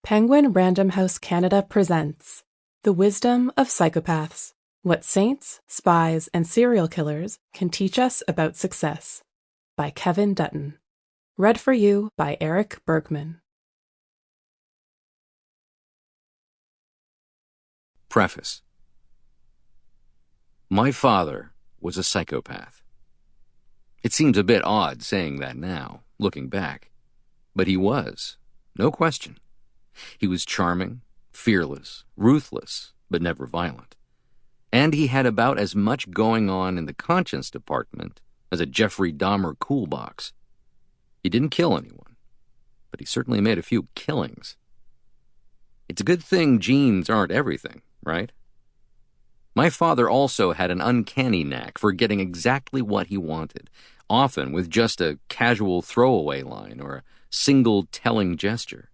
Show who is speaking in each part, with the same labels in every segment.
Speaker 1: Penguin Random House Canada presents The Wisdom of Psychopaths: What Saints, Spies, and Serial Killers Can Teach Us About Success by Kevin Dutton. Read for you by Erik Bergmann.
Speaker 2: Preface. My father was a psychopath. It seems a bit odd saying that now, looking back, but he was, no question. He was charming, fearless, ruthless, but never violent. And he had about as much going on in the conscience department as a Jeffrey Dahmer cool box. He didn't kill anyone, but he certainly made a few killings. It's a good thing genes aren't everything, right? My father also had an uncanny knack for getting exactly what he wanted, often with just a casual throwaway line or a single telling gesture.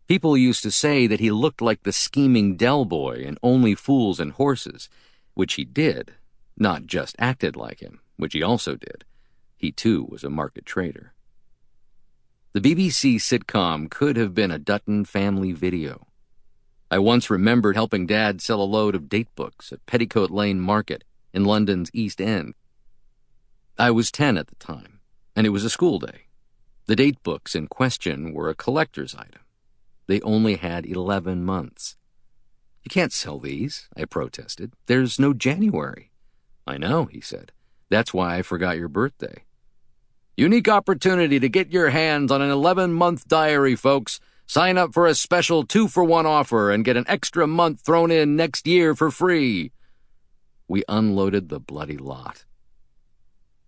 Speaker 2: People used to say that he looked like the scheming Del Boy in Only Fools and Horses, which he did, not just acted like him, which he also did. He too was a market trader. The BBC sitcom could have been a Dutton family video. I once remembered helping Dad sell a load of date books at Petticoat Lane Market in London's East End. I was 10 at the time, and it was a school day. The date books in question were a collector's item. They only had 11 months. "You can't sell these," I protested. "There's no January." "I know," he said. "That's why I forgot your birthday." "Unique opportunity to get your hands on an 11-month diary, folks. Sign up for a special 2-for-1 offer and get an extra month thrown in next year for free." We unloaded the bloody lot.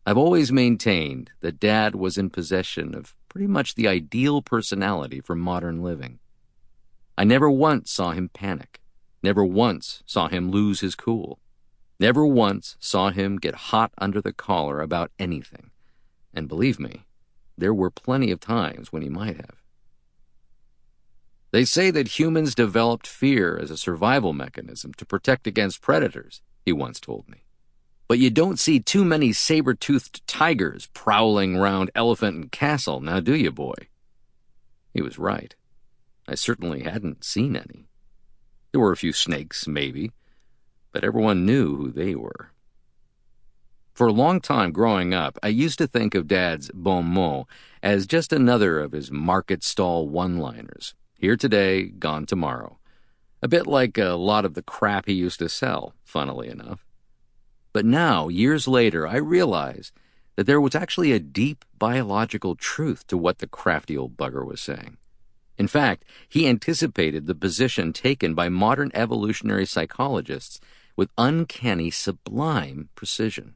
Speaker 2: I've always maintained that Dad was in possession of pretty much the ideal personality for modern living. I never once saw him panic, never once saw him lose his cool, never once saw him get hot under the collar about anything. And believe me, there were plenty of times when he might have. "They say that humans developed fear as a survival mechanism to protect against predators," he once told me. "But you don't see too many saber-toothed tigers prowling around Elephant and Castle, now do you, boy?" He was right. I certainly hadn't seen any. There were a few snakes, maybe, but everyone knew who they were. For a long time growing up, I used to think of Dad's bon mot as just another of his market stall one-liners. Here today, gone tomorrow. A bit like a lot of the crap he used to sell, funnily enough. But now, years later, I realize that there was actually a deep biological truth to what the crafty old bugger was saying. In fact, he anticipated the position taken by modern evolutionary psychologists with uncanny, sublime precision.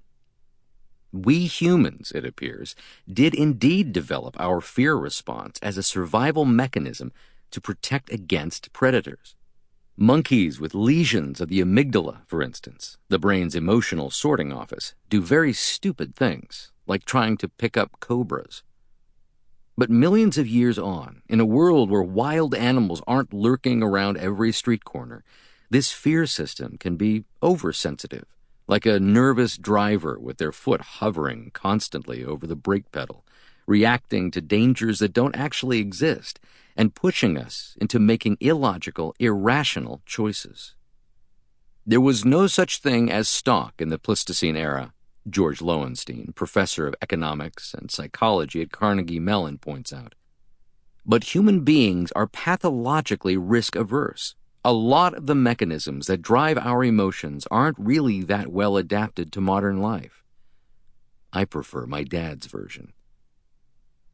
Speaker 2: We humans, it appears, did indeed develop our fear response as a survival mechanism to protect against predators. Monkeys with lesions of the amygdala, for instance, the brain's emotional sorting office, do very stupid things, like trying to pick up cobras. But millions of years on, in a world where wild animals aren't lurking around every street corner, this fear system can be oversensitive, like a nervous driver with their foot hovering constantly over the brake pedal, reacting to dangers that don't actually exist, and pushing us into making illogical, irrational choices. There was no such thing as stock in the Pleistocene era, George Lowenstein, professor of economics and psychology at Carnegie Mellon, points out. But human beings are pathologically risk-averse. A lot of the mechanisms that drive our emotions aren't really that well adapted to modern life. I prefer my dad's version.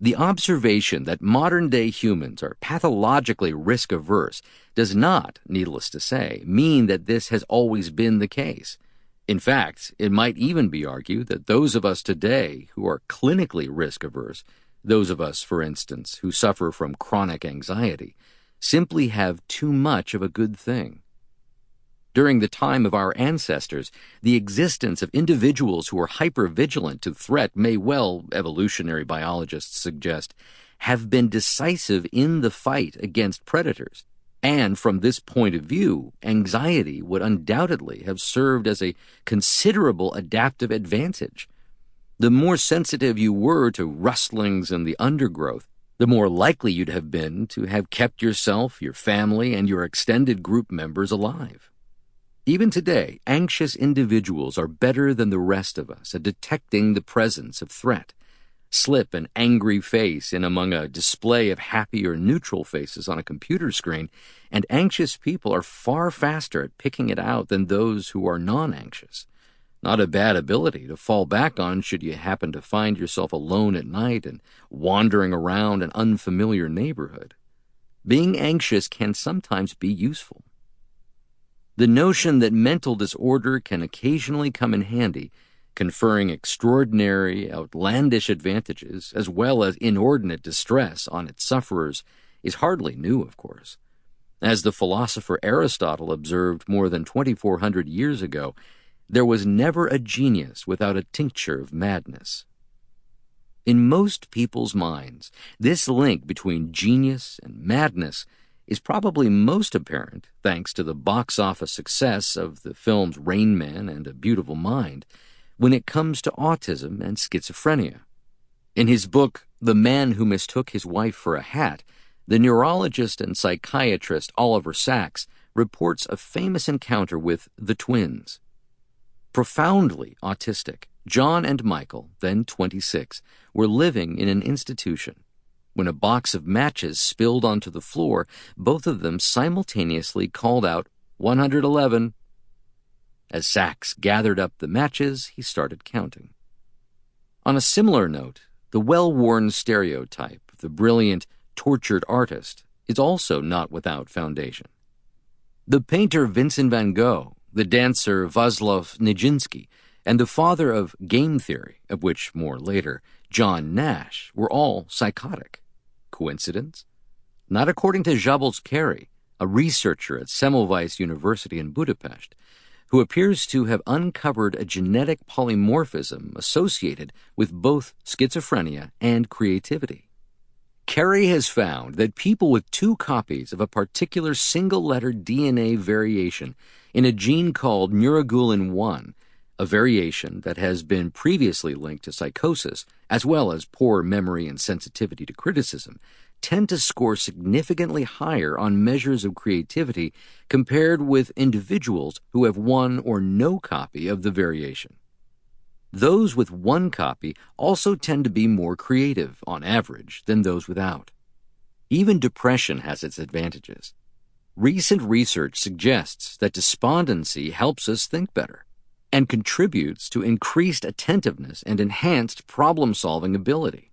Speaker 2: The observation that modern-day humans are pathologically risk-averse does not, needless to say, mean that this has always been the case. In fact, it might even be argued that those of us today who are clinically risk-averse, those of us, for instance, who suffer from chronic anxiety, simply have too much of a good thing. During the time of our ancestors, the existence of individuals who are hyper-vigilant to threat may well, evolutionary biologists suggest, have been decisive in the fight against predators. And from this point of view, anxiety would undoubtedly have served as a considerable adaptive advantage. The more sensitive you were to rustlings in the undergrowth, the more likely you'd have been to have kept yourself, your family, and your extended group members alive. Even today, anxious individuals are better than the rest of us at detecting the presence of threat. Slip an angry face in among a display of happy or neutral faces on a computer screen, and anxious people are far faster at picking it out than those who are non-anxious. Not a bad ability to fall back on should you happen to find yourself alone at night and wandering around an unfamiliar neighborhood. Being anxious can sometimes be useful. The notion that mental disorder can occasionally come in handy, conferring extraordinary, outlandish advantages as well as inordinate distress on its sufferers, is hardly new, of course. As the philosopher Aristotle observed more than 2,400 years ago, there was never a genius without a tincture of madness. In most people's minds, this link between genius and madness is probably most apparent thanks to the box office success of the films Rain Man and A Beautiful Mind when it comes to autism and schizophrenia. In his book, The Man Who Mistook His Wife for a Hat, the neurologist and psychiatrist Oliver Sacks reports a famous encounter with the twins. Profoundly autistic, John and Michael, then 26, were living in an institution. When a box of matches spilled onto the floor, both of them simultaneously called out, 111. As Sacks gathered up the matches, he started counting. On a similar note, the well-worn stereotype of the brilliant, tortured artist is also not without foundation. The painter Vincent van Gogh, the dancer Václav Nijinsky, and the father of game theory, of which more later, John Nash, were all psychotic. Coincidence? Not according to Szabolcs Kary, a researcher at Semmelweis University in Budapest, who appears to have uncovered a genetic polymorphism associated with both schizophrenia and creativity. Kary has found that people with 2 copies of a particular single-letter DNA variation in a gene called neuroguelin-1, a variation that has been previously linked to psychosis, as well as poor memory and sensitivity to criticism, tend to score significantly higher on measures of creativity compared with individuals who have 1 or no copy of the variation. Those with 1 copy also tend to be more creative, on average, than those without. Even depression has its advantages. Recent research suggests that despondency helps us think better and contributes to increased attentiveness and enhanced problem-solving ability.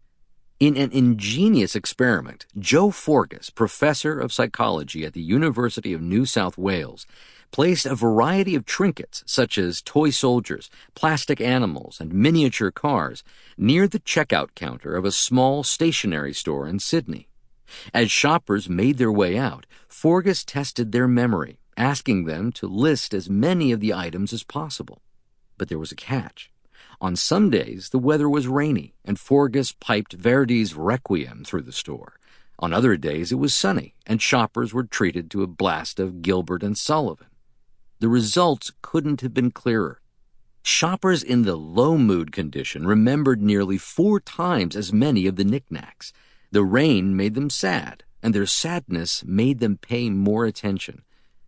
Speaker 2: In an ingenious experiment, Joe Forgas, professor of psychology at the University of New South Wales, placed a variety of trinkets, such as toy soldiers, plastic animals, and miniature cars, near the checkout counter of a small stationery store in Sydney. As shoppers made their way out, Forgas tested their memory, asking them to list as many of the items as possible. But there was a catch. On some days, the weather was rainy, and Forgas piped Verdi's Requiem through the store. On other days, it was sunny, and shoppers were treated to a blast of Gilbert and Sullivan. The results couldn't have been clearer. Shoppers in the low-mood condition remembered nearly 4 times as many of the knickknacks. The rain made them sad, and their sadness made them pay more attention.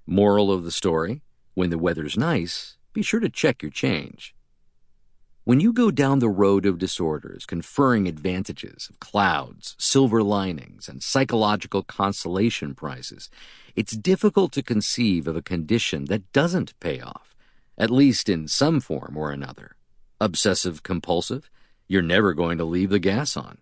Speaker 2: Moral of the story, when the weather's nice, be sure to check your change. When you go down the road of disorders conferring advantages of clouds, silver linings, and psychological consolation prizes, it's difficult to conceive of a condition that doesn't pay off, at least in some form or another. Obsessive-compulsive? You're never going to leave the gas on.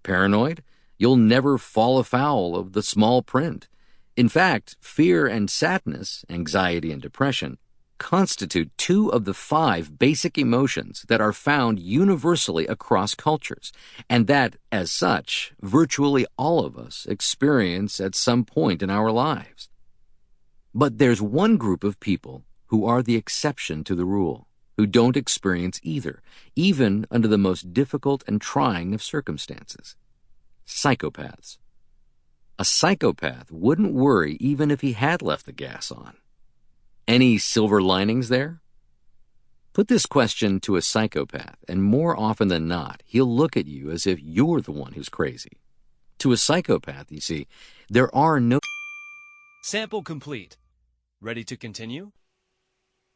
Speaker 2: Paranoid? You'll never fall afoul of the small print. In fact, fear and sadness, anxiety and depression, constitute 2 of the 5 basic emotions that are found universally across cultures, and that, as such, virtually all of us experience at some point in our lives. But there's one group of people who are the exception to the rule, who don't experience either, even under the most difficult and trying of circumstances. Psychopaths. A psychopath wouldn't worry even if he had left the gas on. Any silver linings there? Put this question to a psychopath, and more often than not, he'll look at you as if you're the one who's crazy. To a psychopath, you see, there are no...
Speaker 3: Sample complete. Ready to continue?